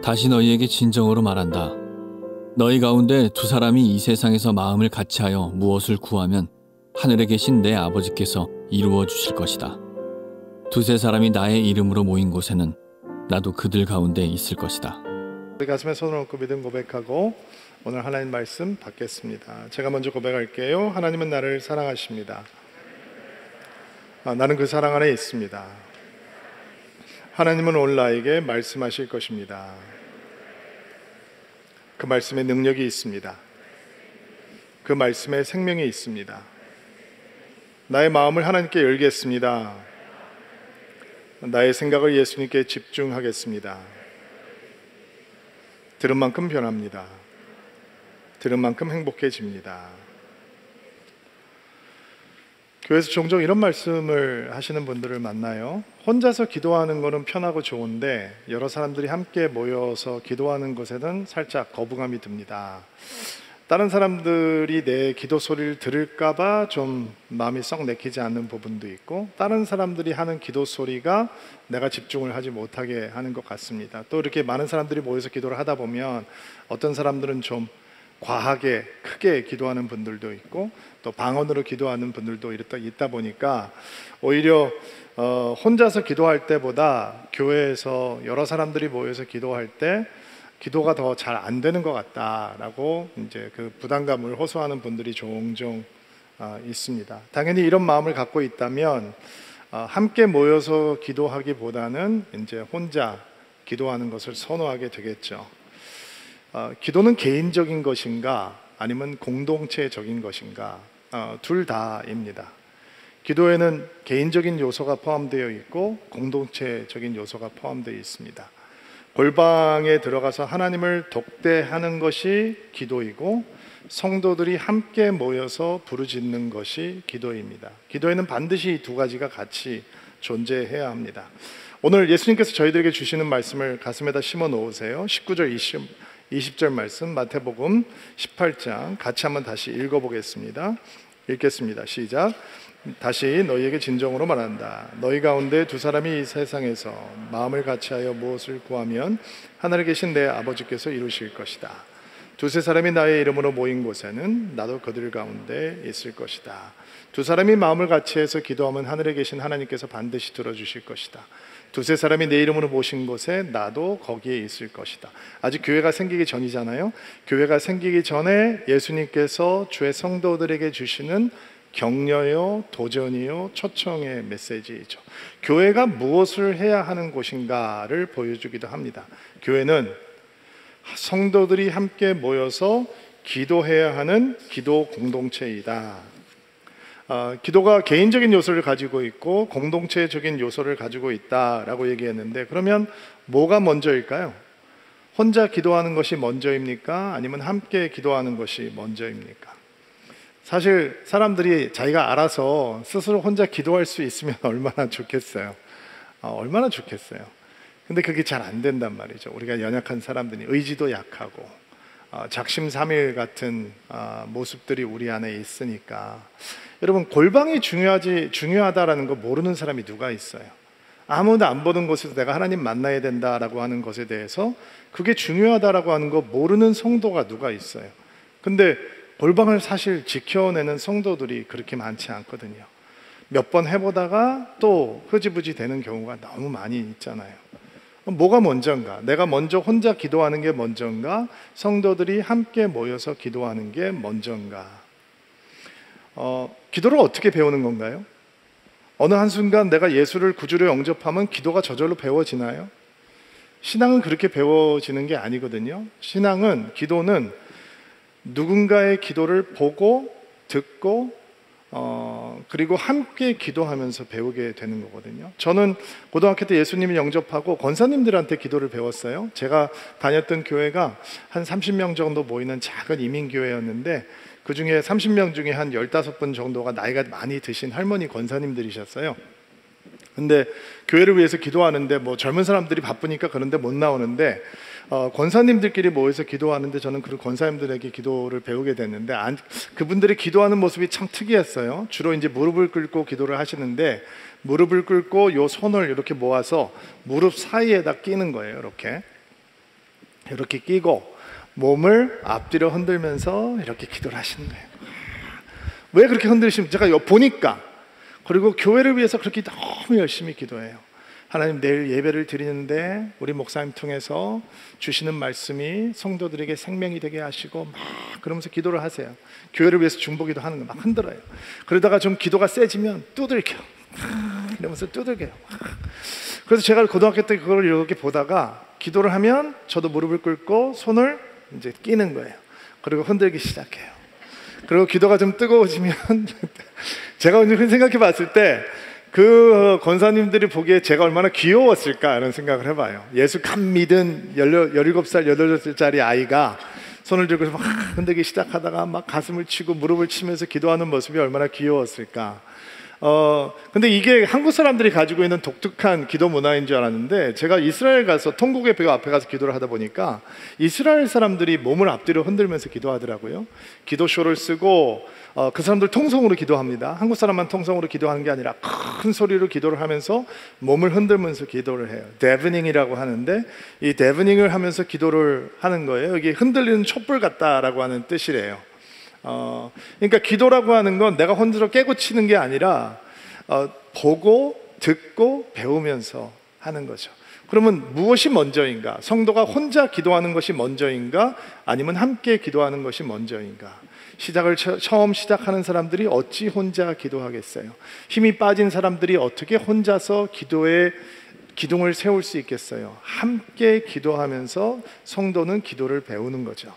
다시 너희에게 진정으로 말한다. 너희 가운데 두 사람이 이 세상에서 마음을 같이하여 무엇을 구하면 하늘에 계신 내 아버지께서 이루어 주실 것이다. 두세 사람이 나의 이름으로 모인 곳에는 나도 그들 가운데 있을 것이다. 우리 가슴에 손을 얹고 믿음 고백하고 오늘 하나님 말씀 받겠습니다. 제가 먼저 고백할게요. 하나님은 나를 사랑하십니다. 나는 그 사랑 안에 있습니다. 하나님은 오늘 나에게 말씀하실 것입니다. 그 말씀에 능력이 있습니다. 그 말씀에 생명이 있습니다. 나의 마음을 하나님께 열겠습니다. 나의 생각을 예수님께 집중하겠습니다. 들은 만큼 변합니다. 들은 만큼 행복해집니다. 교회에서 종종 이런 말씀을 하시는 분들을 만나요. 혼자서 기도하는 것은 편하고 좋은데 여러 사람들이 함께 모여서 기도하는 것에는 살짝 거부감이 듭니다. 다른 사람들이 내 기도 소리를 들을까 봐 좀 마음이 썩 내키지 않는 부분도 있고, 다른 사람들이 하는 기도 소리가 내가 집중을 하지 못하게 하는 것 같습니다. 또 이렇게 많은 사람들이 모여서 기도를 하다 보면 어떤 사람들은 좀 과하게 크게 기도하는 분들도 있고, 또 방언으로 기도하는 분들도 있다 보니까 오히려 혼자서 기도할 때보다 교회에서 여러 사람들이 모여서 기도할 때 기도가 더 잘 안 되는 것 같다라고 이제 그 부담감을 호소하는 분들이 종종 있습니다. 당연히 이런 마음을 갖고 있다면 함께 모여서 기도하기보다는 이제 혼자 기도하는 것을 선호하게 되겠죠. 기도는 개인적인 것인가 아니면 공동체적인 것인가, 둘 다입니다. 기도에는 개인적인 요소가 포함되어 있고 공동체적인 요소가 포함되어 있습니다. 골방에 들어가서 하나님을 독대하는 것이 기도이고, 성도들이 함께 모여서 부르짖는 것이 기도입니다. 기도에는 반드시 이 두 가지가 같이 존재해야 합니다. 오늘 예수님께서 저희들에게 주시는 말씀을 가슴에다 심어 놓으세요. 19절 20절 말씀, 마태복음 18장 같이 한번 다시 읽어보겠습니다. 읽겠습니다. 시작. 다시 너희에게 진정으로 말한다. 너희 가운데 두 사람이 이 세상에서 마음을 같이하여 무엇을 구하면 하늘에 계신 내 아버지께서 이루실 것이다. 두세 사람이 나의 이름으로 모인 곳에는 나도 그들 가운데 있을 것이다. 두 사람이 마음을 같이해서 기도하면 하늘에 계신 하나님께서 반드시 들어주실 것이다. 두세 사람이 내 이름으로 모신 곳에 나도 거기에 있을 것이다. 아직 교회가 생기기 전이잖아요. 교회가 생기기 전에 예수님께서 주의 성도들에게 주시는 격려요, 도전이요, 초청의 메시지이죠. 교회가 무엇을 해야 하는 곳인가를 보여주기도 합니다. 교회는 성도들이 함께 모여서 기도해야 하는 기도 공동체이다. 기도가 개인적인 요소를 가지고 있고 공동체적인 요소를 가지고 있다라고 얘기했는데, 그러면 뭐가 먼저일까요? 혼자 기도하는 것이 먼저입니까? 아니면 함께 기도하는 것이 먼저입니까? 사실 사람들이 자기가 알아서 스스로 혼자 기도할 수 있으면 얼마나 좋겠어요. 얼마나 좋겠어요. 근데 그게 잘 안 된단 말이죠. 우리가 연약한 사람들이, 의지도 약하고 작심삼일 같은 모습들이 우리 안에 있으니까. 여러분, 골방이 중요하다라는 거 모르는 사람이 누가 있어요? 아무도 안 보는 곳에서 내가 하나님 만나야 된다라고 하는 것에 대해서 그게 중요하다라고 하는 거 모르는 성도가 누가 있어요? 근데 골방을 사실 지켜내는 성도들이 그렇게 많지 않거든요. 몇 번 해보다가 또 흐지부지 되는 경우가 너무 많이 있잖아요. 뭐가 먼저인가? 내가 먼저 혼자 기도하는 게 먼저인가? 성도들이 함께 모여서 기도하는 게 먼저인가? 기도를 어떻게 배우는 건가요? 어느 한순간 내가 예수를 구주로 영접하면 기도가 저절로 배워지나요? 신앙은 그렇게 배워지는 게 아니거든요. 신앙은, 기도는 누군가의 기도를 보고 듣고 그리고 함께 기도하면서 배우게 되는 거거든요. 저는 고등학교 때 예수님을 영접하고 권사님들한테 기도를 배웠어요. 제가 다녔던 교회가 한 30명 정도 모이는 작은 이민교회였는데, 그 중에 30명 중에 한 15분 정도가 나이가 많이 드신 할머니 권사님들이셨어요. 근데 교회를 위해서 기도하는데 뭐 젊은 사람들이 바쁘니까 그런데 못 나오는데 권사님들끼리 모여서 기도하는데 저는 그 권사님들에게 기도를 배우게 됐는데 그분들이 기도하는 모습이 참 특이했어요. 주로 이제 무릎을 꿇고 기도를 하시는데 무릎을 꿇고 요 손을 이렇게 모아서 무릎 사이에다 끼는 거예요. 이렇게 끼고 몸을 앞뒤로 흔들면서 이렇게 기도를 하시는 거예요. 왜 그렇게 흔들시면 제가 보니까, 그리고 교회를 위해서 그렇게 너무 열심히 기도해요. 하나님, 내일 예배를 드리는데 우리 목사님 통해서 주시는 말씀이 성도들에게 생명이 되게 하시고 막 그러면서 기도를 하세요. 교회를 위해서 중보기도 하는 거 막 흔들어요. 그러다가 좀 기도가 세지면 두들겨 이러면서 두들겨요. 그래서 제가 고등학교 때 그걸 이렇게 보다가 기도를 하면 저도 무릎을 꿇고 손을 이제 끼는 거예요. 그리고 흔들기 시작해요. 그리고 기도가 좀 뜨거워지면 제가 생각해 봤을 때 그 권사님들이 보기에 제가 얼마나 귀여웠을까 이런 생각을 해봐요. 예수 감 믿은 17살, 18살짜리 아이가 손을 들고 막 흔들기 시작하다가 막 가슴을 치고 무릎을 치면서 기도하는 모습이 얼마나 귀여웠을까. 근데 이게 한국 사람들이 가지고 있는 독특한 기도 문화인 줄 알았는데, 제가 이스라엘 가서 통곡의 배 앞에 가서 기도를 하다 보니까 이스라엘 사람들이 몸을 앞뒤로 흔들면서 기도하더라고요. 기도쇼를 쓰고 그 사람들 통성으로 기도합니다. 한국 사람만 통성으로 기도하는 게 아니라 큰 소리로 기도를 하면서 몸을 흔들면서 기도를 해요. 데브닝이라고 하는데, 이 데브닝을 하면서 기도를 하는 거예요. 이게 흔들리는 촛불 같다라고 하는 뜻이래요. 그러니까 기도라고 하는 건 내가 혼자서 깨고 치는 게 아니라 보고 듣고 배우면서 하는 거죠. 그러면 무엇이 먼저인가? 성도가 혼자 기도하는 것이 먼저인가? 아니면 함께 기도하는 것이 먼저인가? 처음 시작하는 사람들이 어찌 혼자 기도하겠어요? 힘이 빠진 사람들이 어떻게 혼자서 기둥을 세울 수 있겠어요? 함께 기도하면서 성도는 기도를 배우는 거죠.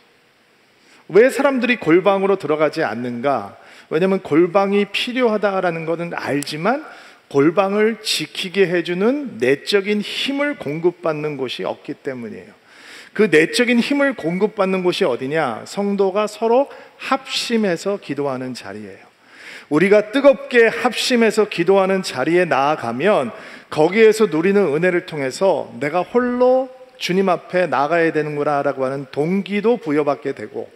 왜 사람들이 골방으로 들어가지 않는가? 왜냐하면 골방이 필요하다라는 것은 알지만 골방을 지키게 해주는 내적인 힘을 공급받는 곳이 없기 때문이에요. 그 내적인 힘을 공급받는 곳이 어디냐? 성도가 서로 합심해서 기도하는 자리예요. 우리가 뜨겁게 합심해서 기도하는 자리에 나아가면 거기에서 누리는 은혜를 통해서 내가 홀로 주님 앞에 나가야 되는구나 라고 하는 동기도 부여받게 되고,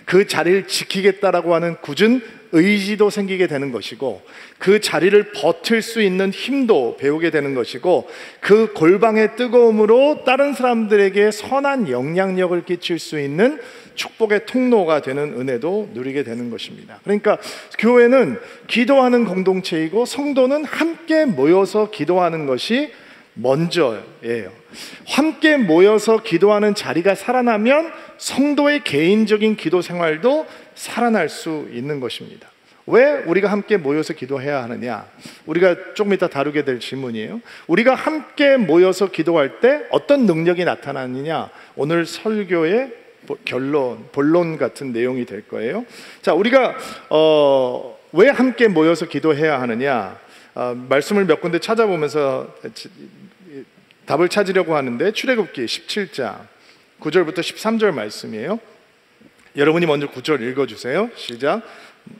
그 자리를 지키겠다라고 하는 굳은 의지도 생기게 되는 것이고, 그 자리를 버틸 수 있는 힘도 배우게 되는 것이고, 그 골방의 뜨거움으로 다른 사람들에게 선한 영향력을 끼칠 수 있는 축복의 통로가 되는 은혜도 누리게 되는 것입니다. 그러니까 교회는 기도하는 공동체이고 성도는 함께 모여서 기도하는 것이 먼저예요. 함께 모여서 기도하는 자리가 살아나면 성도의 개인적인 기도 생활도 살아날 수 있는 것입니다. 왜 우리가 함께 모여서 기도해야 하느냐? 우리가 조금 이따 다루게 될 질문이에요. 우리가 함께 모여서 기도할 때 어떤 능력이 나타나느냐? 오늘 설교의 본론 같은 내용이 될 거예요. 자, 우리가 왜 함께 모여서 기도해야 하느냐? 말씀을 몇 군데 찾아보면서 답을 찾으려고 하는데, 출애굽기 17장 9절부터 13절 말씀이에요. 여러분이 먼저 9절 읽어주세요. 시작.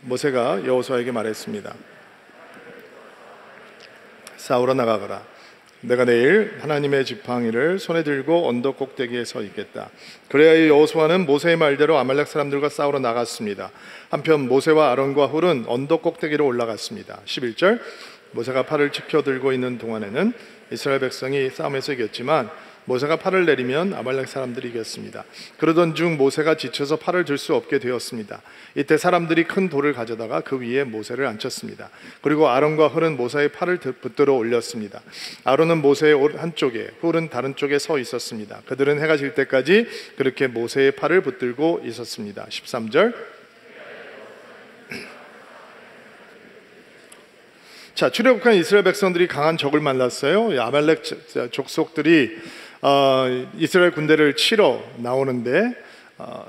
모세가 여호수아에게 말했습니다. 싸우러 나가거라. 내가 내일 하나님의 지팡이를 손에 들고 언덕 꼭대기에 서 있겠다. 그래야 여호수아는 모세의 말대로 아말렉 사람들과 싸우러 나갔습니다. 한편 모세와 아론과 훌은 언덕 꼭대기로 올라갔습니다. 11절. 모세가 팔을 지켜 들고 있는 동안에는 이스라엘 백성이 싸움에서 이겼지만 모세가 팔을 내리면 아말렉 사람들이 이겼습니다. 그러던 중 모세가 지쳐서 팔을 들 수 없게 되었습니다. 이때 사람들이 큰 돌을 가져다가 그 위에 모세를 앉혔습니다. 그리고 아론과 훌은 모세의 팔을 붙들어 올렸습니다. 아론은 모세의 한쪽에, 훌은 다른 쪽에 서 있었습니다. 그들은 해가 질 때까지 그렇게 모세의 팔을 붙들고 있었습니다. 13절. 자, 출애굽한 이스라엘 백성들이 강한 적을 만났어요. 아말렉 족속들이 이스라엘 군대를 치러 나오는데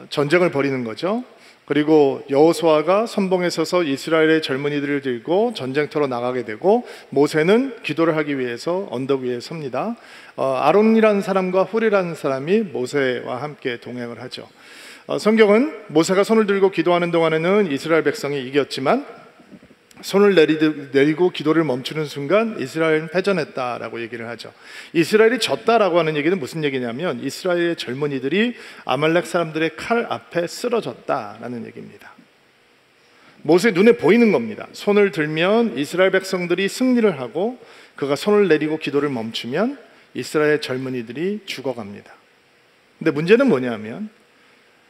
전쟁을 벌이는 거죠. 그리고 여호수아가 선봉에 서서 이스라엘의 젊은이들을 들고 전쟁터로 나가게 되고, 모세는 기도를 하기 위해서 언덕 위에 섭니다. 아론이라는 사람과 훌이라는 사람이 모세와 함께 동행을 하죠. 성경은 모세가 손을 들고 기도하는 동안에는 이스라엘 백성이 이겼지만 손을 내리고 기도를 멈추는 순간 이스라엘은 패전했다라고 얘기를 하죠. 이스라엘이 졌다라고 하는 얘기는 무슨 얘기냐면 이스라엘의 젊은이들이 아말렉 사람들의 칼 앞에 쓰러졌다라는 얘기입니다. 모세 눈에 보이는 겁니다. 손을 들면 이스라엘 백성들이 승리를 하고 그가 손을 내리고 기도를 멈추면 이스라엘 젊은이들이 죽어갑니다. 근데 문제는 뭐냐면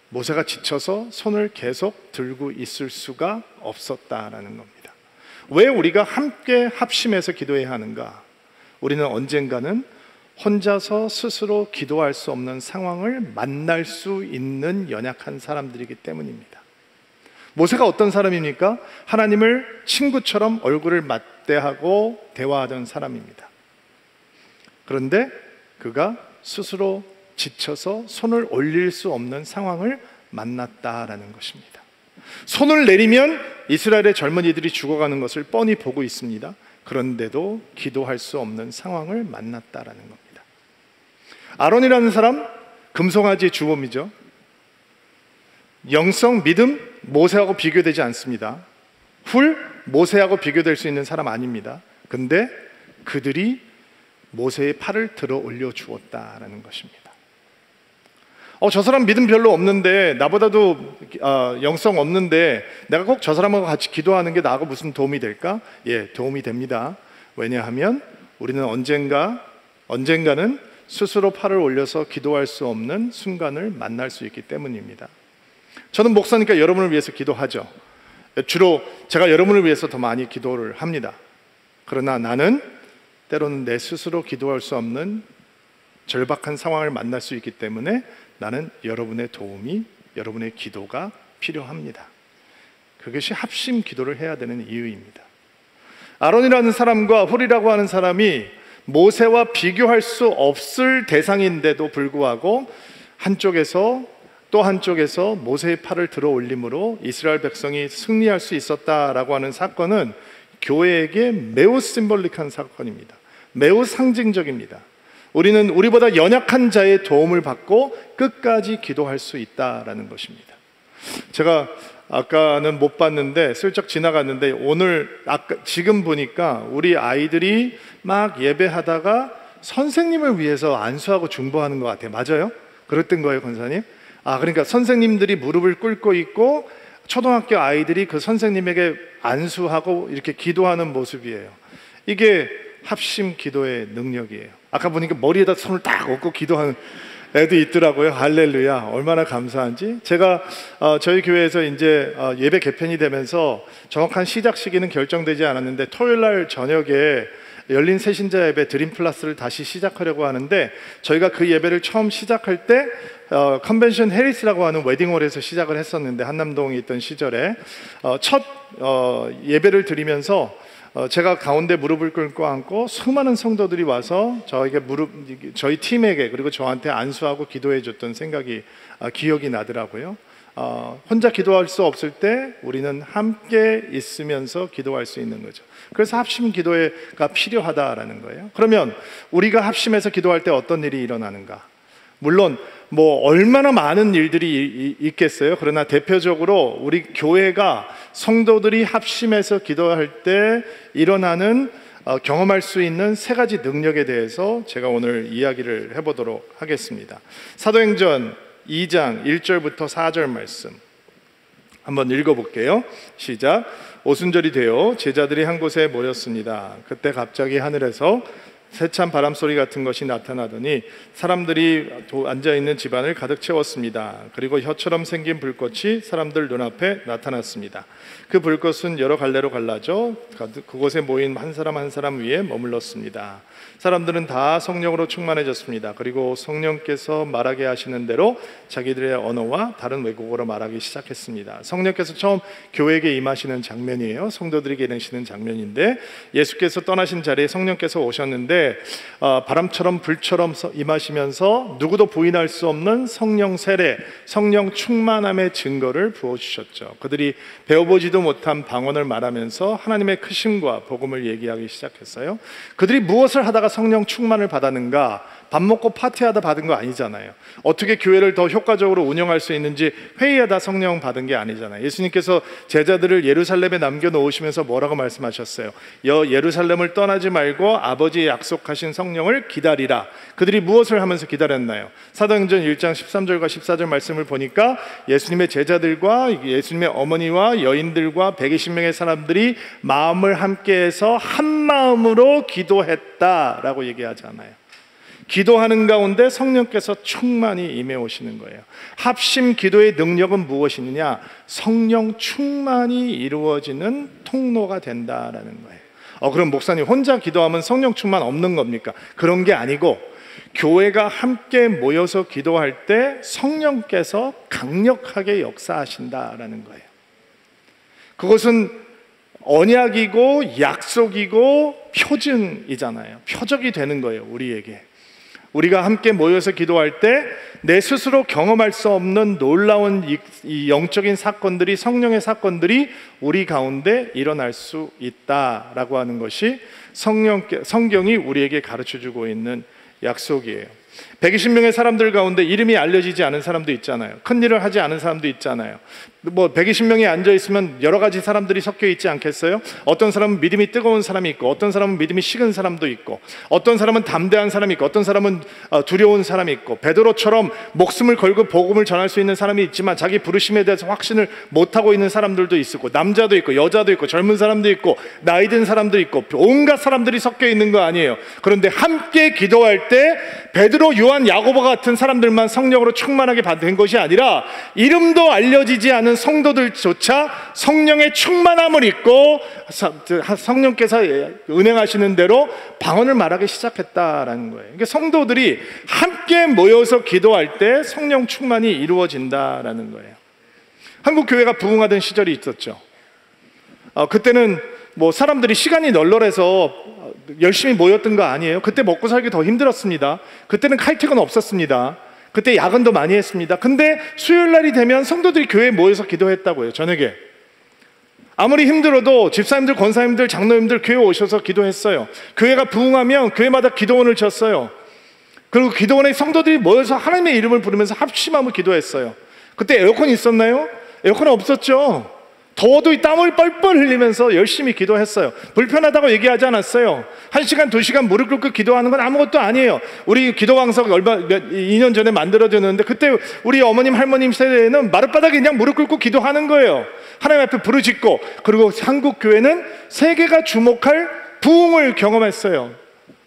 모세가 지쳐서 손을 계속 들고 있을 수가 없었다라는 겁니다. 왜 우리가 함께 합심해서 기도해야 하는가? 우리는 언젠가는 혼자서 스스로 기도할 수 없는 상황을 만날 수 있는 연약한 사람들이기 때문입니다. 모세가 어떤 사람입니까? 하나님을 친구처럼 얼굴을 맞대하고 대화하던 사람입니다. 그런데 그가 스스로 지쳐서 손을 올릴 수 없는 상황을 만났다라는 것입니다. 손을 내리면 이스라엘의 젊은이들이 죽어가는 것을 뻔히 보고 있습니다. 그런데도 기도할 수 없는 상황을 만났다라는 겁니다. 아론이라는 사람, 금송아지의 주범이죠. 영성, 믿음, 모세하고 비교되지 않습니다. 훌, 모세하고 비교될 수 있는 사람 아닙니다. 근데 그들이 모세의 팔을 들어 올려 주었다라는 것입니다. 저 사람 믿음 별로 없는데, 나보다도 영성 없는데 내가 꼭 저 사람하고 같이 기도하는 게 나하고 무슨 도움이 될까? 예, 도움이 됩니다. 왜냐하면 우리는 언젠가는 스스로 팔을 올려서 기도할 수 없는 순간을 만날 수 있기 때문입니다. 저는 목사니까 여러분을 위해서 기도하죠. 주로 제가 여러분을 위해서 더 많이 기도를 합니다. 그러나 나는 때로는 내 스스로 기도할 수 없는 절박한 상황을 만날 수 있기 때문에 나는 여러분의 도움이, 여러분의 기도가 필요합니다. 그것이 합심 기도를 해야 되는 이유입니다. 아론이라는 사람과 훌이라고 하는 사람이 모세와 비교할 수 없을 대상인데도 불구하고 한쪽에서 모세의 팔을 들어 올림으로 이스라엘 백성이 승리할 수 있었다라고 하는 사건은 교회에게 매우 심볼릭한 사건입니다. 매우 상징적입니다. 우리는 우리보다 연약한 자의 도움을 받고 끝까지 기도할 수 있다라는 것입니다. 제가 아까는 못 봤는데 슬쩍 지나갔는데 지금 보니까 우리 아이들이 막 예배하다가 선생님을 위해서 안수하고 중보하는 것 같아요. 맞아요? 그랬던 거예요, 권사님? 그러니까 선생님들이 무릎을 꿇고 있고 초등학교 아이들이 그 선생님에게 안수하고 이렇게 기도하는 모습이에요. 이게 합심 기도의 능력이에요. 아까 보니까 머리에다 손을 딱 얹고 기도하는 애도 있더라고요. 할렐루야. 얼마나 감사한지. 제가 저희 교회에서 이제 예배 개편이 되면서 정확한 시작 시기는 결정되지 않았는데 토요일 날 저녁에 열린 새신자 예배 드림 플러스를 다시 시작하려고 하는데, 저희가 그 예배를 처음 시작할 때 컨벤션 해리스라고 하는 웨딩홀에서 시작을 했었는데, 한남동에 있던 시절에 첫 예배를 드리면서 제가 가운데 무릎을 꿇고 앉고 수많은 성도들이 와서 저희 팀에게 그리고 저한테 안수하고 기도해 줬던 기억이 나더라고요. 혼자 기도할 수 없을 때 우리는 함께 있으면서 기도할 수 있는 거죠. 그래서 합심 기도가 필요하다라는 거예요. 그러면 우리가 합심해서 기도할 때 어떤 일이 일어나는가? 물론 얼마나 많은 일들이 있겠어요. 그러나 대표적으로 우리 교회가 성도들이 합심해서 기도할 때 일어나는 경험할 수 있는 세 가지 능력에 대해서 제가 오늘 이야기를 해보도록 하겠습니다. 사도행전 2장 1절부터 4절 말씀 한번 읽어볼게요. 시작. 오순절이 되어 제자들이 한 곳에 모였습니다. 그때 갑자기 하늘에서 세찬 바람소리 같은 것이 나타나더니 사람들이 앉아있는 집안을 가득 채웠습니다. 그리고 혀처럼 생긴 불꽃이 사람들 눈앞에 나타났습니다. 그 불꽃은 여러 갈래로 갈라져 그곳에 모인 한 사람 한 사람 위에 머물렀습니다. 사람들은 다 성령으로 충만해졌습니다. 그리고 성령께서 말하게 하시는 대로 자기들의 언어와 다른 외국어로 말하기 시작했습니다. 성령께서 처음 교회에게 임하시는 장면이에요. 성도들에게 임하시는 장면인데, 예수께서 떠나신 자리에 성령께서 오셨는데 바람처럼 불처럼 임하시면서 누구도 부인할 수 없는 성령 세례, 성령 충만함의 증거를 부어주셨죠. 그들이 배워보지도 못한 방언을 말하면서 하나님의 크심과 복음을 얘기하기 시작했어요. 그들이 무엇을 하다가 성령 충만을 받았는가? 밥 먹고 파티하다 받은 거 아니잖아요. 어떻게 교회를 더 효과적으로 운영할 수 있는지 회의하다 성령 받은 게 아니잖아요. 예수님께서 제자들을 예루살렘에 남겨놓으시면서 뭐라고 말씀하셨어요? 예루살렘을 떠나지 말고 아버지의 약속하신 성령을 기다리라. 그들이 무엇을 하면서 기다렸나요? 사도행전 1장 13절과 14절 말씀을 보니까 예수님의 제자들과 예수님의 어머니와 여인들과 120명의 사람들이 마음을 함께해서 한 마음으로 기도했다라고 얘기하잖아요. 기도하는 가운데 성령께서 충만히 임해 오시는 거예요. 합심 기도의 능력은 무엇이느냐? 성령 충만이 이루어지는 통로가 된다라는 거예요. 그럼 목사님 혼자 기도하면 성령 충만 없는 겁니까? 그런 게 아니고 교회가 함께 모여서 기도할 때 성령께서 강력하게 역사하신다라는 거예요. 그것은 언약이고 약속이고 표징이잖아요. 표적이 되는 거예요, 우리에게. 우리가 함께 모여서 기도할 때 내 스스로 경험할 수 없는 놀라운 이 영적인 사건들이, 성령의 사건들이 우리 가운데 일어날 수 있다라고 하는 것이 성경이 우리에게 가르쳐주고 있는 약속이에요. 120명의 사람들 가운데 이름이 알려지지 않은 사람도 있잖아요. 큰 일을 하지 않은 사람도 있잖아요. 120명이 앉아있으면 여러 가지 사람들이 섞여 있지 않겠어요? 어떤 사람은 믿음이 뜨거운 사람이 있고, 어떤 사람은 믿음이 식은 사람도 있고, 어떤 사람은 담대한 사람이 있고, 어떤 사람은 두려운 사람이 있고, 베드로처럼 목숨을 걸고 복음을 전할 수 있는 사람이 있지만 자기 부르심에 대해서 확신을 못하고 있는 사람들도 있고, 남자도 있고 여자도 있고 젊은 사람도 있고 나이 든 사람도 있고, 온갖 사람들이 섞여 있는 거 아니에요. 그런데 함께 기도할 때 베드로, 요한, 야고보 같은 사람들만 성령으로 충만하게 받은 것이 아니라 이름도 알려지지 않은 성도들조차 성령의 충만함을 입고 성령께서 은행하시는 대로 방언을 말하기 시작했다라는 거예요. 그러니까 성도들이 함께 모여서 기도할 때 성령 충만이 이루어진다라는 거예요. 한국 교회가 부흥하던 시절이 있었죠. 그때는 사람들이 시간이 널널해서 열심히 모였던 거 아니에요. 그때 먹고 살기 더 힘들었습니다. 그때는 칼퇴근 없었습니다. 그때 야근도 많이 했습니다. 근데 수요일 날이 되면 성도들이 교회에 모여서 기도했다고요. 저녁에. 아무리 힘들어도 집사님들, 권사님들, 장로님들 교회에 오셔서 기도했어요. 교회가 부흥하면 교회마다 기도원을 졌어요. 그리고 기도원에 성도들이 모여서 하나님의 이름을 부르면서 합심하며 기도했어요. 그때 에어컨 있었나요? 에어컨 없었죠. 더워도 땀을 뻘뻘 흘리면서 열심히 기도했어요. 불편하다고 얘기하지 않았어요. 1시간, 2시간 무릎 꿇고 기도하는 건 아무것도 아니에요. 우리 기도 강석 2년 전에 만들어졌는데 그때 우리 어머님, 할머님 세대에는 마룻바닥에 그냥 무릎 꿇고 기도하는 거예요. 하나님 앞에 부르짖고. 그리고 한국 교회는 세계가 주목할 부흥을 경험했어요.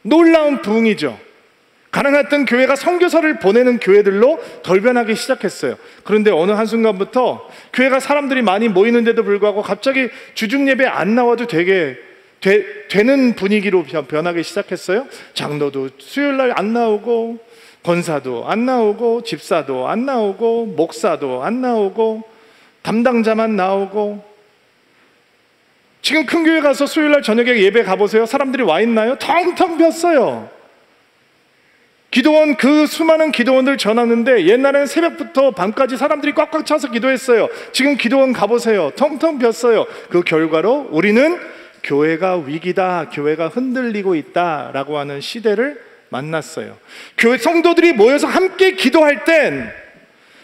놀라운 부흥이죠. 가난했던 교회가 선교사를 보내는 교회들로 돌변하기 시작했어요. 그런데 어느 한순간부터 교회가 사람들이 많이 모이는데도 불구하고 갑자기 주중 예배 안 나와도 되는 분위기로 변하기 시작했어요. 장로도 수요일날 안 나오고, 권사도 안 나오고, 집사도 안 나오고, 목사도 안 나오고, 담당자만 나오고. 지금 큰 교회 가서 수요일날 저녁에 예배 가보세요. 사람들이 와 있나요? 텅텅 빈었어요. 기도원, 그 수많은 기도원들 전하는데 옛날에는 새벽부터 밤까지 사람들이 꽉꽉 차서 기도했어요. 지금 기도원 가보세요. 텅텅 빈었어요. 그 결과로 우리는 교회가 위기다, 교회가 흔들리고 있다라고 하는 시대를 만났어요. 교회 성도들이 모여서 함께 기도할 땐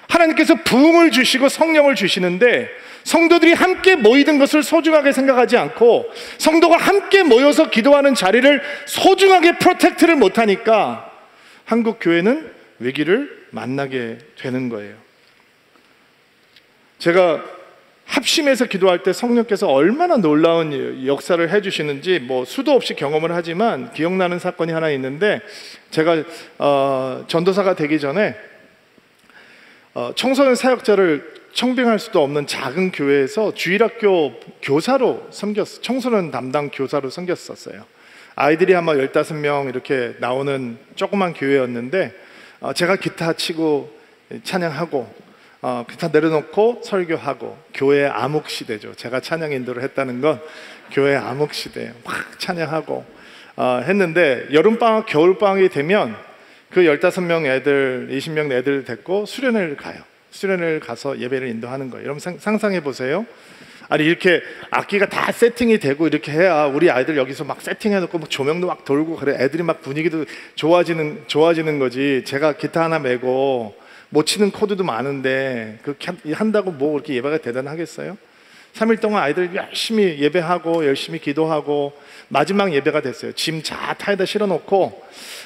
하나님께서 부흥을 주시고 성령을 주시는데, 성도들이 함께 모이는 것을 소중하게 생각하지 않고 성도가 함께 모여서 기도하는 자리를 소중하게 프로텍트를 못하니까 한국 교회는 위기를 만나게 되는 거예요. 제가 합심해서 기도할 때 성령께서 얼마나 놀라운 역사를 해주시는지 수도 없이 경험을 하지만 기억나는 사건이 하나 있는데, 제가 전도사가 되기 전에 청소년 사역자를 청빙할 수도 없는 작은 교회에서 주일학교 교사로 섬겼어요. 청소년 담당 교사로 섬겼었어요. 아이들이 아마 15명 이렇게 나오는 조그만 교회였는데, 제가 기타 치고 찬양하고 기타 내려놓고 설교하고, 교회 암흑시대죠. 제가 찬양 인도를 했다는 건 교회 암흑시대예요. 막 찬양하고 했는데, 여름방학, 겨울방학이 되면 그 15명 애들, 20명 애들 데리고 수련회를 가요. 수련회를 가서 예배를 인도하는 거예요. 여러분 상상해 보세요. 아니 이렇게 악기가 다 세팅이 되고 이렇게 해야 우리 아이들 여기서 막 세팅해놓고 막 조명도 막 돌고 그래 애들이 막 분위기도 좋아지는 거지. 제가 기타 하나 메고 못 치는 코드도 많은데 그렇게 한다고 뭐 그렇게 예배가 대단하겠어요? 3일 동안 아이들 열심히 예배하고 열심히 기도하고 마지막 예배가 됐어요. 짐 다 타에다 실어놓고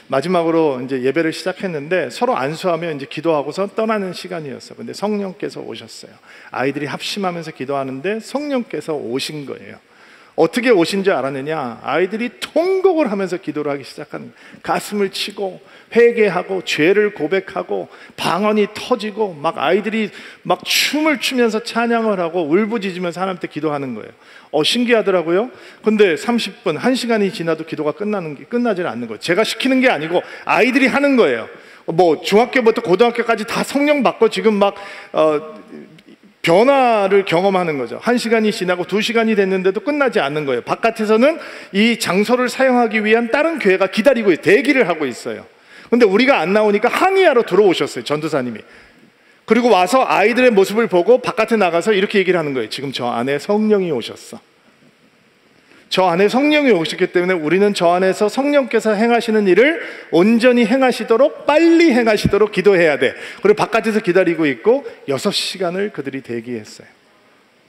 마지막으로 이제 예배를 시작했는데 서로 안수하며 이제 기도하고서 떠나는 시간이었어요. 근데 성령께서 오셨어요. 아이들이 합심하면서 기도하는데 성령께서 오신 거예요. 어떻게 오신 줄 알았느냐? 아이들이 통곡을 하면서 기도를 하기 시작한, 가슴을 치고 회개하고 죄를 고백하고 방언이 터지고 막 아이들이 막 춤을 추면서 찬양을 하고 울부짖으면서 하나님께 기도하는 거예요. 신기하더라고요. 근데 30분, 1시간이 지나도 기도가 끝나질 않는 거예요. 제가 시키는 게 아니고 아이들이 하는 거예요. 뭐 중학교부터 고등학교까지 다 성령 받고 지금 막 변화를 경험하는 거죠. 1시간이 지나고 2시간이 됐는데도 끝나지 않는 거예요. 바깥에서는 이 장소를 사용하기 위한 다른 교회가 기다리고 대기를 하고 있어요. 근데 우리가 안 나오니까 항의하러 들어오셨어요, 전도사님이. 그리고 와서 아이들의 모습을 보고 바깥에 나가서 이렇게 얘기를 하는 거예요. 지금 저 안에 성령이 오셨어. 저 안에 성령이 오셨기 때문에 우리는 저 안에서 성령께서 행하시는 일을 온전히 행하시도록, 빨리 행하시도록 기도해야 돼. 그리고 바깥에서 기다리고 있고 6시간을 그들이 대기했어요.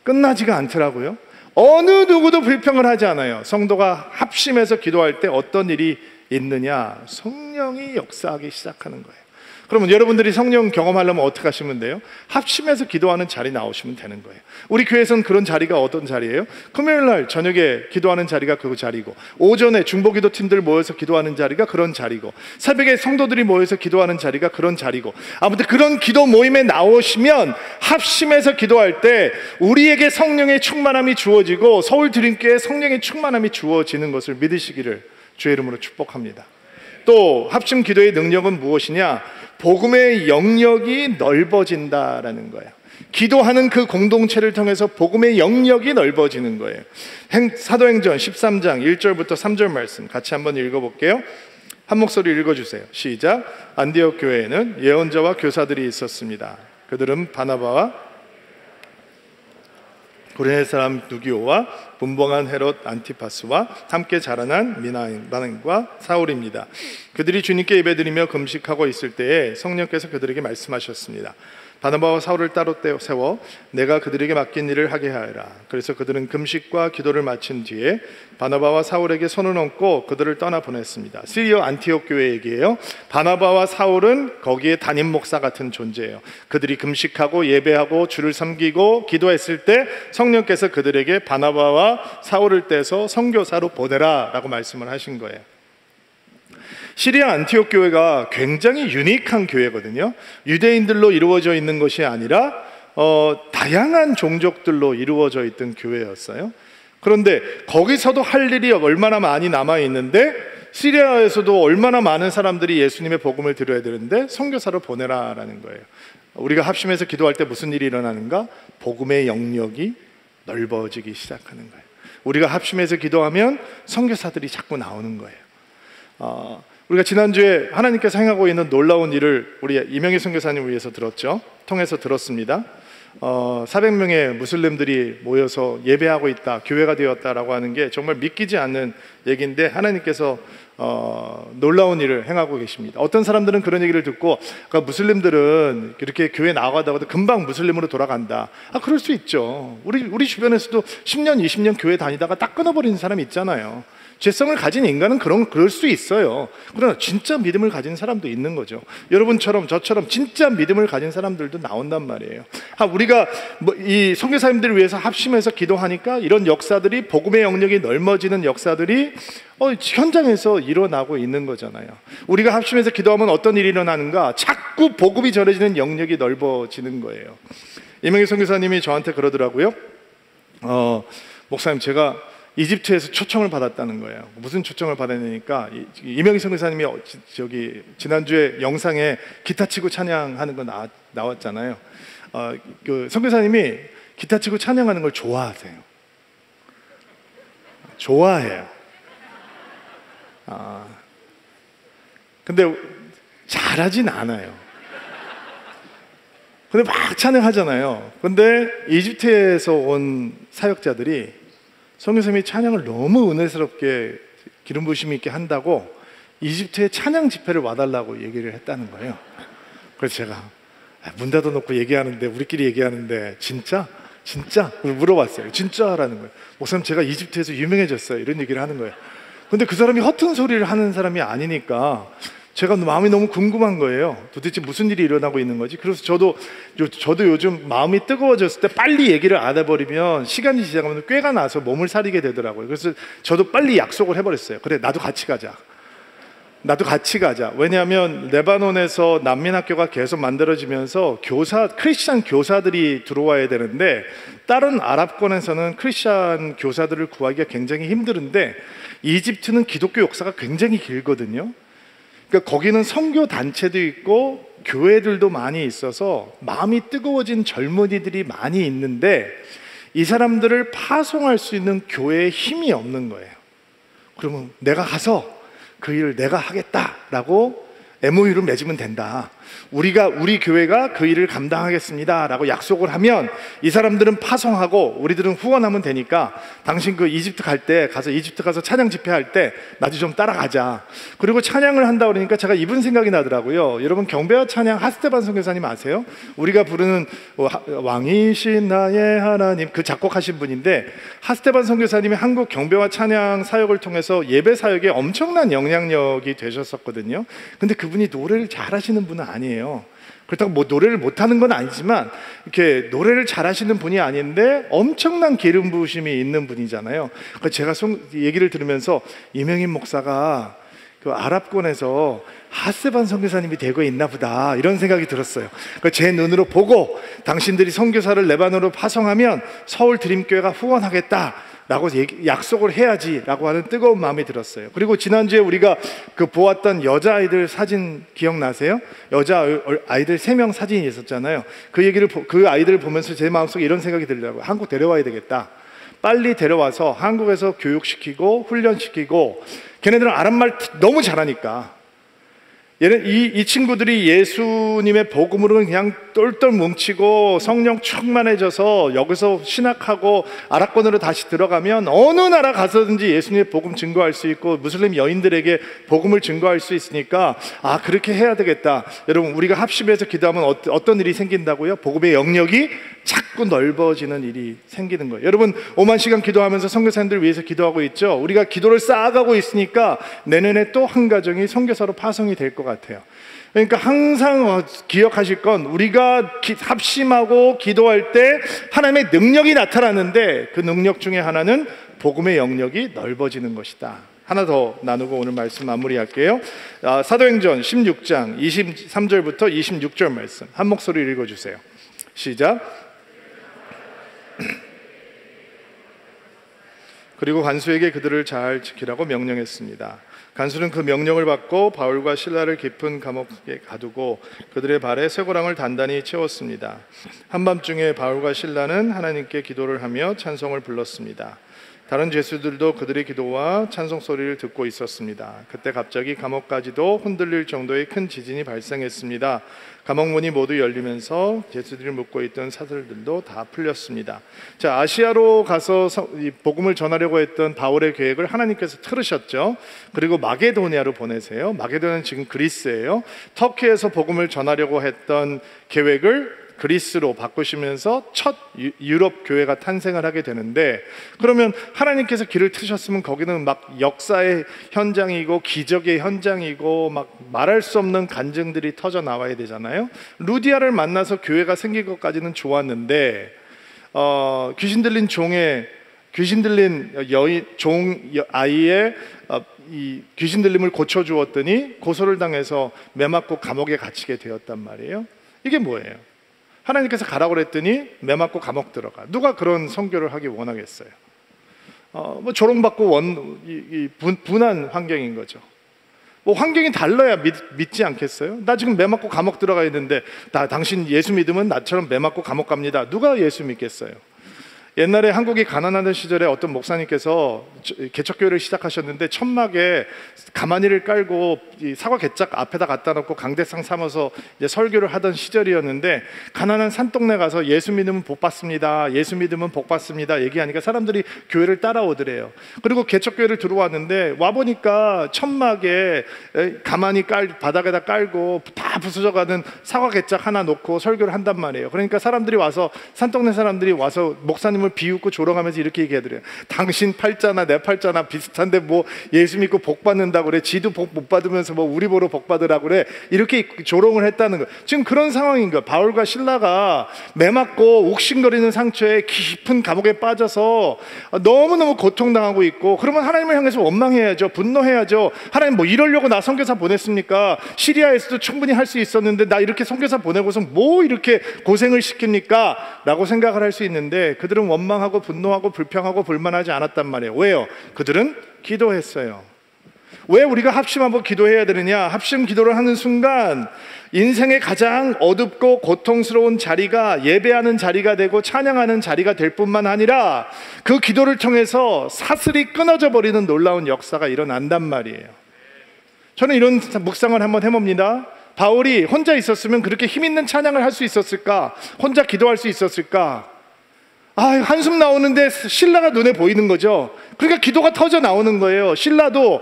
끝나지가 않더라고요. 어느 누구도 불평을 하지 않아요. 성도가 합심해서 기도할 때 어떤 일이 있느냐? 성령이 역사하기 시작하는 거예요. 그러면 여러분들이 성령 경험하려면 어떻게 하시면 돼요? 합심해서 기도하는 자리 나오시면 되는 거예요. 우리 교회에서는 그런 자리가 어떤 자리예요? 금요일날 저녁에 기도하는 자리가 그 자리고, 오전에 중보기도 팀들 모여서 기도하는 자리가 그런 자리고, 새벽에 성도들이 모여서 기도하는 자리가 그런 자리고, 아무튼 그런 기도 모임에 나오시면 합심해서 기도할 때 우리에게 성령의 충만함이 주어지고 서울 드림교회에 성령의 충만함이 주어지는 것을 믿으시기를 주의 이름으로 축복합니다. 또 합심 기도의 능력은 무엇이냐? 복음의 영역이 넓어진다라는 거예요. 기도하는 그 공동체를 통해서 복음의 영역이 넓어지는 거예요. 사도행전 13장 1절부터 3절 말씀 같이 한번 읽어볼게요. 한 목소리 읽어주세요. 시작. 안디옥 교회에는 예언자와 교사들이 있었습니다. 그들은 바나바와 구레네 사람 누기오와 분봉한 헤롯 안티파스와 함께 자라난 미나인과 사울입니다. 그들이 주님께 예배드리며 금식하고 있을 때에 성령께서 그들에게 말씀하셨습니다. 바나바와 사울을 따로 세워 내가 그들에게 맡긴 일을 하게 하여라. 그래서 그들은 금식과 기도를 마친 뒤에 바나바와 사울에게 손을 얹고 그들을 떠나 보냈습니다. 시리아 안티옥 교회 얘기예요. 바나바와 사울은 거기에 담임 목사 같은 존재예요. 그들이 금식하고 예배하고 주를 섬기고 기도했을 때 성령께서 그들에게 바나바와 사울을 떼서 선교사로 보내라 라고 말씀을 하신 거예요. 시리아 안티옥 교회가 굉장히 유니크한 교회거든요. 유대인들로 이루어져 있는 것이 아니라 다양한 종족들로 이루어져 있던 교회였어요. 그런데 거기서도 할 일이 얼마나 많이 남아있는데 시리아에서도 얼마나 많은 사람들이 예수님의 복음을 들어야 되는데 선교사를 보내라라는 거예요. 우리가 합심해서 기도할 때 무슨 일이 일어나는가? 복음의 영역이 넓어지기 시작하는 거예요. 우리가 합심해서 기도하면 선교사들이 자꾸 나오는 거예요. 우리가 지난주에 하나님께서 행하고 있는 놀라운 일을 우리 이명희 선교사님 위해서 통해서 들었습니다. 400명의 무슬림들이 모여서 예배하고 있다, 교회가 되었다라고 하는 게 정말 믿기지 않는 얘기인데 하나님께서 놀라운 일을 행하고 계십니다. 어떤 사람들은 그런 얘기를 듣고 그러니까 무슬림들은 이렇게 교회 나가다가도 금방 무슬림으로 돌아간다. 그럴 수 있죠. 우리 주변에서도 10년, 20년 교회 다니다가 딱 끊어버리는 사람이 있잖아요. 죄성을 가진 인간은 그럴 수 있어요. 그러나 진짜 믿음을 가진 사람도 있는 거죠. 여러분처럼 저처럼 진짜 믿음을 가진 사람들도 나온단 말이에요. 우리가 이 선교사님들을 위해서 합심해서 기도하니까 이런 역사들이, 복음의 영역이 넓어지는 역사들이 현장에서 일어나고 있는 거잖아요. 우리가 합심해서 기도하면 어떤 일이 일어나는가? 자꾸 복음이 전해지는 영역이 넓어지는 거예요. 이명희 선교사님이 저한테 그러더라고요. 목사님, 제가 이집트에서 초청을 받았다는 거예요. 무슨 초청을 받았냐니까 이명희 선교사님이 저기 지난주에 영상에 기타 치고 찬양하는 거 나왔잖아요. 그 선교사님이 기타 치고 찬양하는 걸 좋아하세요. 좋아해요. 근데 잘하진 않아요. 근데 막 찬양하잖아요. 근데 이집트에서 온 사역자들이 선교사님이 찬양을 너무 은혜스럽게 기름 부으심 있게 한다고 이집트에 찬양 집회를 와달라고 얘기를 했다는 거예요. 그래서 제가 문 닫아놓고 얘기하는데, 우리끼리 얘기하는데 진짜? 진짜? 물어봤어요. 진짜라는 거예요. 목사님, 제가 이집트에서 유명해졌어요. 이런 얘기를 하는 거예요. 근데 그 사람이 허튼 소리를 하는 사람이 아니니까 제가 마음이 너무 궁금한 거예요. 도대체 무슨 일이 일어나고 있는 거지? 그래서 저도 요즘 마음이 뜨거워졌을 때 빨리 얘기를 안 해버리면 시간이 지나가면 꾀가 나서 몸을 사리게 되더라고요. 그래서 저도 빨리 약속을 해버렸어요. 그래, 나도 같이 가자. 왜냐하면 레바논에서 난민학교가 계속 만들어지면서 크리스찬 교사들이 들어와야 되는데, 다른 아랍권에서는 크리스찬 교사들을 구하기가 굉장히 힘든데 이집트는 기독교 역사가 굉장히 길거든요. 그러니까 거기는 선교 단체도 있고 교회들도 많이 있어서 마음이 뜨거워진 젊은이들이 많이 있는데 이 사람들을 파송할 수 있는 교회에 힘이 없는 거예요. 그러면 내가 가서 그 일을 내가 하겠다라고 MOU를 맺으면 된다. 우리 교회가 그 일을 감당하겠습니다 라고 약속을 하면 이 사람들은 파송하고 우리들은 후원하면 되니까 당신 그 이집트 가서 찬양 집회할 때 나도 좀 따라가자. 그리고 찬양을 한다 그러니까 제가 이분 생각이 나더라고요. 여러분, 경배와 찬양 하스테반 선교사님 아세요? 우리가 부르는 왕이신 나의 하나님, 그 작곡하신 분인데, 하스테반 선교사님이 한국 경배와 찬양 사역을 통해서 예배 사역에 엄청난 영향력이 되셨었거든요. 근데 그분이 노래를 잘하시는 분은 아니에요. 그렇다고 뭐 노래를 못하는 건 아니지만 이렇게 노래를 잘하시는 분이 아닌데 엄청난 기름 부으심이 있는 분이잖아요. 그래서 제가 얘기를 들으면서 이명인 목사가 그 아랍권에서 하스반 선교사님이 되고 있나 보다, 이런 생각이 들었어요. 그래서 제 눈으로 보고 당신들이 선교사를 레바논으로 파송하면 서울 드림교회가 후원하겠다 라고 약속을 해야지 라고 하는 뜨거운 마음이 들었어요. 그리고 지난주에 우리가 그 보았던 여자아이들 사진 기억나세요? 여자아이들 3명 사진이 있었잖아요. 그 아이들을 보면서 제 마음속에 이런 생각이 들더라고요. 한국 데려와야 되겠다. 빨리 데려와서 한국에서 교육시키고 훈련시키고, 걔네들은 아랍말 너무 잘하니까 이 친구들이 예수님의 복음으로는 그냥 똘똘 뭉치고 성령 충만해져서 여기서 신학하고 아랍권으로 다시 들어가면 어느 나라 가서든지 예수님의 복음 증거할 수 있고 무슬림 여인들에게 복음을 증거할 수 있으니까 그렇게 해야 되겠다. 여러분, 우리가 합심해서 기도하면 어떤 일이 생긴다고요? 복음의 영역이 자꾸 넓어지는 일이 생기는 거예요. 여러분, 5만 시간 기도하면서 선교사님들 위해서 기도하고 있죠. 우리가 기도를 쌓아가고 있으니까 내년에 또 한 가정이 선교사로 파송이 될 것 같아요. 그러니까 항상 기억하실 건, 우리가 합심하고 기도할 때 하나님의 능력이 나타나는데 그 능력 중에 하나는 복음의 영역이 넓어지는 것이다. 하나 더 나누고 오늘 말씀 마무리할게요. 사도행전 16장 23절부터 26절 말씀 한 목소리 읽어주세요. 시작. 그리고 간수에게 그들을 잘 지키라고 명령했습니다. 간수는 그 명령을 받고 바울과 실라를 깊은 감옥에 가두고 그들의 발에 쇠고랑을 단단히 채웠습니다. 한밤중에 바울과 실라는 하나님께 기도를 하며 찬송을 불렀습니다. 다른 죄수들도 그들의 기도와 찬송 소리를 듣고 있었습니다. 그때 갑자기 감옥까지도 흔들릴 정도의 큰 지진이 발생했습니다. 감옥 문이 모두 열리면서 죄수들이 묶고 있던 사슬들도 다 풀렸습니다. 자, 아시아로 가서 복음을 전하려고 했던 바울의 계획을 하나님께서 틀으셨죠. 그리고 마게도니아로 보내세요. 마게도니아는 지금 그리스예요. 터키에서 복음을 전하려고 했던 계획을 그리스로 바꾸시면서 첫 유럽 교회가 탄생을 하게 되는데, 그러면 하나님께서 길을 트셨으면 거기는 막 역사의 현장이고 기적의 현장이고 막 말할 수 없는 간증들이 터져 나와야 되잖아요. 루디아를 만나서 교회가 생긴 것까지는 좋았는데 귀신 들린 아이의 이 귀신 들림을 고쳐주었더니 고소를 당해서 매 맞고 감옥에 gat히게 되었단 말이에요. 이게 뭐예요? 하나님께서 가라고 그랬더니 매 맞고 감옥 들어가. 누가 그런 선교를 하기 원하겠어요? 뭐 조롱받고 분한 환경인 거죠. 뭐 환경이 달라야 믿지 않겠어요? 나 지금 매 맞고 감옥 들어가 있는데 당신 예수 믿으면 나처럼 매 맞고 감옥 갑니다. 누가 예수 믿겠어요? 옛날에 한국이 가난하던 시절에 어떤 목사님께서 개척교회를 시작하셨는데 천막에 가마니를 깔고 이 사과 개짝 앞에다 갖다 놓고 강대상 삼아서 이제 설교를 하던 시절이었는데, 가난한 산동네 가서 예수 믿으면 복 받습니다, 예수 믿으면 복 받습니다 얘기하니까 사람들이 교회를 따라오더래요. 그리고 개척교회를 들어왔는데 와보니까 천막에 가마니 바닥에다 깔고 다 부서져가는 사과 개짝 하나 놓고 설교를 한단 말이에요. 그러니까 사람들이 와서, 산동네 사람들이 와서 목사님을 비웃고 조롱하면서 이렇게 얘기하더래요. 당신 팔자나 내 팔자나 비슷한데 뭐 예수 믿고 복 받는다고 그래, 지도 복 못 받으면서 뭐 우리 보러 복 받으라고 그래, 이렇게 조롱을 했다는 거예요. 지금 그런 상황인 거예요. 바울과 실라가 매맞고 옥신거리는 상처에 깊은 감옥에 빠져서 너무너무 고통당하고 있고, 그러면 하나님을 향해서 원망해야죠. 분노해야죠. 하나님 뭐 이러려고 나 선교사 보냈습니까? 시리아에서도 충분히 할 수 있었는데 나 이렇게 선교사 보내고서 뭐 이렇게 고생을 시킵니까? 라고 생각을 할 수 있는데, 그들은 원망하고 분노하고 불평하고 불만하지 않았단 말이에요. 왜요? 그들은 기도했어요. 왜 우리가 합심하고 기도해야 되느냐? 합심 기도를 하는 순간 인생의 가장 어둡고 고통스러운 자리가 예배하는 자리가 되고 찬양하는 자리가 될 뿐만 아니라 그 기도를 통해서 사슬이 끊어져 버리는 놀라운 역사가 일어난단 말이에요. 저는 이런 묵상을 한번 해봅니다. 바울이 혼자 있었으면 그렇게 힘있는 찬양을 할 수 있었을까? 혼자 기도할 수 있었을까? 한숨 나오는데 신라가 눈에 보이는 거죠. 그러니까 기도가 터져 나오는 거예요. 신라도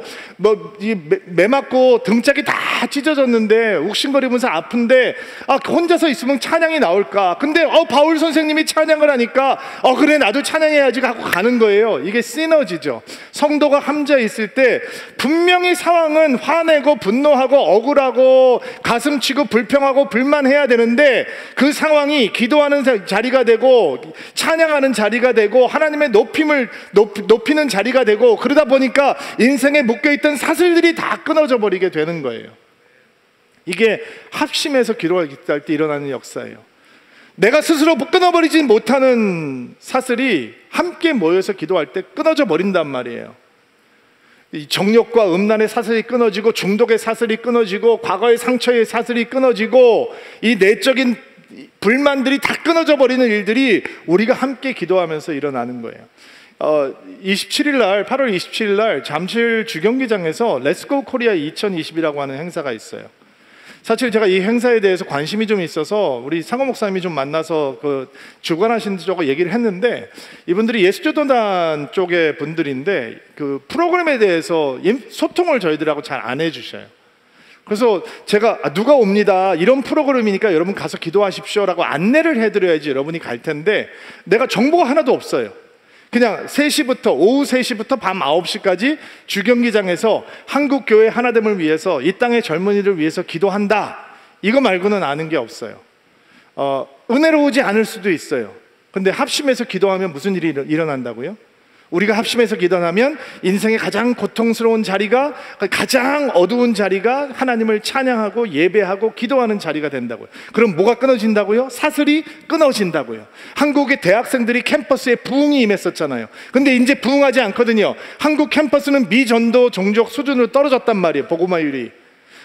매맞고 등짝이 다 찢어졌는데 욱신거리면서 아픈데 혼자서 있으면 찬양이 나올까? 근데 바울 선생님이 찬양을 하니까 그래 나도 찬양해야지 하고 가는 거예요. 이게 시너지죠. 성도가 함께 있을 때 분명히 상황은 화내고 분노하고 억울하고 가슴치고 불평하고 불만해야 되는데, 그 상황이 기도하는 자리가 되고 찬양하는 자리가 되고 하나님의 높이는 자리가 되고, 그러다 보니까 인생에 묶여있던 사슬들이 다 끊어져 버리게 되는 거예요. 이게 합심해서 기도할 때 일어나는 역사예요. 내가 스스로 끊어버리지 못하는 사슬이 함께 모여서 기도할 때 끊어져 버린단 말이에요. 이 정욕과 음란의 사슬이 끊어지고, 중독의 사슬이 끊어지고, 과거의 상처의 사슬이 끊어지고, 이 내적인 불만들이 다 끊어져 버리는 일들이 우리가 함께 기도하면서 일어나는 거예요. 27일 날, 8월 27일 날 잠실 주경기장에서 렛츠고 코리아 2020이라고 하는 행사가 있어요. 사실 제가 이 행사에 대해서 관심이 좀 있어서 우리 상호 목사님이 좀 만나서 주관하신 쪽으로 얘기를 했는데, 이분들이 예수조도단 쪽의 분들인데 그 프로그램에 대해서 소통을 저희들하고 잘 안 해주셔요. 그래서 제가 누가 옵니다, 이런 프로그램이니까 여러분 가서 기도하십시오라고 안내를 해드려야지 여러분이 갈 텐데, 내가 정보가 하나도 없어요. 그냥 오후 3시부터 밤 9시까지 주경기장에서 한국교회 하나됨을 위해서, 이 땅의 젊은이를 위해서 기도한다, 이거 말고는 아는 게 없어요. 은혜로우지 않을 수도 있어요. 근데 합심해서 기도하면 무슨 일이 일어난다고요? 우리가 합심해서 기도하면 인생의 가장 고통스러운 자리가, 가장 어두운 자리가 하나님을 찬양하고 예배하고 기도하는 자리가 된다고요. 그럼 뭐가 끊어진다고요? 사슬이 끊어진다고요. 한국의 대학생들이 캠퍼스에 부흥이 임했었잖아요. 근데 이제 부흥하지 않거든요. 한국 캠퍼스는 미전도 종족 수준으로 떨어졌단 말이에요, 복음화율이.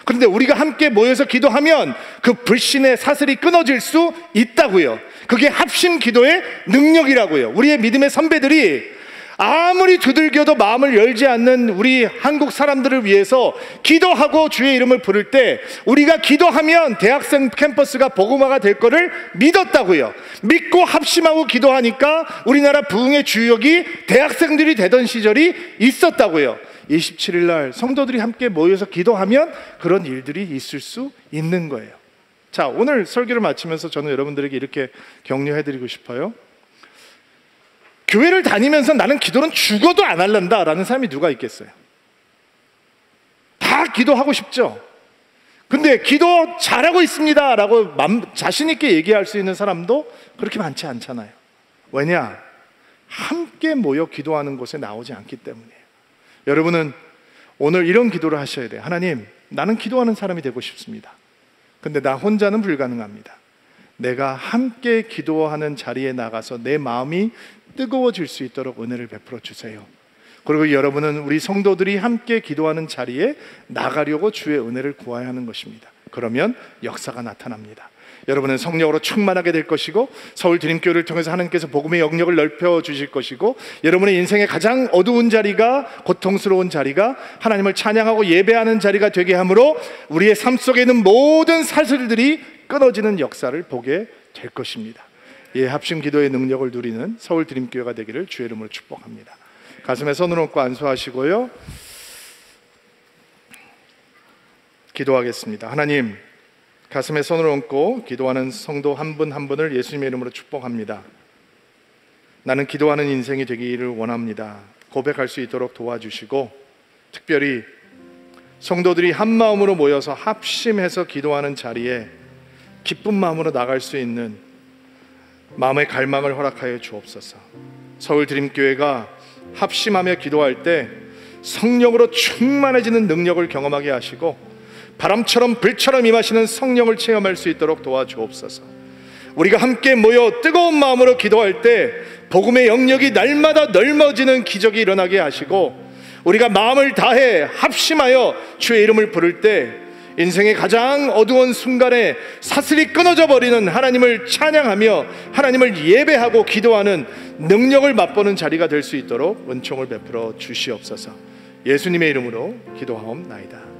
그런데 우리가 함께 모여서 기도하면 그 불신의 사슬이 끊어질 수 있다고요. 그게 합심 기도의 능력이라고요. 우리의 믿음의 선배들이 아무리 두들겨도 마음을 열지 않는 우리 한국 사람들을 위해서 기도하고 주의 이름을 부를 때, 우리가 기도하면 대학생 캠퍼스가 복음화가 될 거를 믿었다고요. 믿고 합심하고 기도하니까 우리나라 부흥의 주역이 대학생들이 되던 시절이 있었다고요. 27일 날 성도들이 함께 모여서 기도하면 그런 일들이 있을 수 있는 거예요. 자, 오늘 설교를 마치면서 저는 여러분들에게 이렇게 격려해드리고 싶어요. 교회를 다니면서 나는 기도는 죽어도 안 할란다 라는 사람이 누가 있겠어요? 다 기도하고 싶죠. 근데 기도 잘하고 있습니다 라고 자신 있게 얘기할 수 있는 사람도 그렇게 많지 않잖아요. 왜냐? 함께 모여 기도하는 곳에 나오지 않기 때문이에요. 여러분은 오늘 이런 기도를 하셔야 돼요. 하나님, 나는 기도하는 사람이 되고 싶습니다. 근데 나 혼자는 불가능합니다. 내가 함께 기도하는 자리에 나가서 내 마음이 뜨거워질 수 있도록 은혜를 베풀어 주세요. 그리고 여러분은 우리 성도들이 함께 기도하는 자리에 나가려고 주의 은혜를 구해야 하는 것입니다. 그러면 역사가 나타납니다. 여러분은 성령으로 충만하게 될 것이고 서울 드림교회를 통해서 하나님께서 복음의 영역을 넓혀 주실 것이고 여러분의 인생의 가장 어두운 자리가, 고통스러운 자리가 하나님을 찬양하고 예배하는 자리가 되게 함으로 우리의 삶 속에 있는 모든 사슬들이 끊어지는 역사를 보게 될 것입니다. 예, 합심 기도의 능력을 누리는 서울 드림교회가 되기를 주의 이름으로 축복합니다. 가슴에 손을 얹고 안수하시고요, 기도하겠습니다. 하나님, 가슴에 손을 얹고 기도하는 성도 한 분 한 분을 예수님의 이름으로 축복합니다. 나는 기도하는 인생이 되기를 원합니다. 고백할 수 있도록 도와주시고, 특별히 성도들이 한 마음으로 모여서 합심해서 기도하는 자리에 기쁜 마음으로 나갈 수 있는 마음의 갈망을 허락하여 주옵소서. 서울 드림교회가 합심하며 기도할 때 성령으로 충만해지는 능력을 경험하게 하시고 바람처럼 불처럼 임하시는 성령을 체험할 수 있도록 도와주옵소서. 우리가 함께 모여 뜨거운 마음으로 기도할 때 복음의 영역이 날마다 넓어지는 기적이 일어나게 하시고, 우리가 마음을 다해 합심하여 주의 이름을 부를 때 인생의 가장 어두운 순간에 사슬이 끊어져 버리는 하나님을 찬양하며 하나님을 예배하고 기도하는 능력을 맛보는 자리가 될 수 있도록 은총을 베풀어 주시옵소서. 예수님의 이름으로 기도하옵나이다.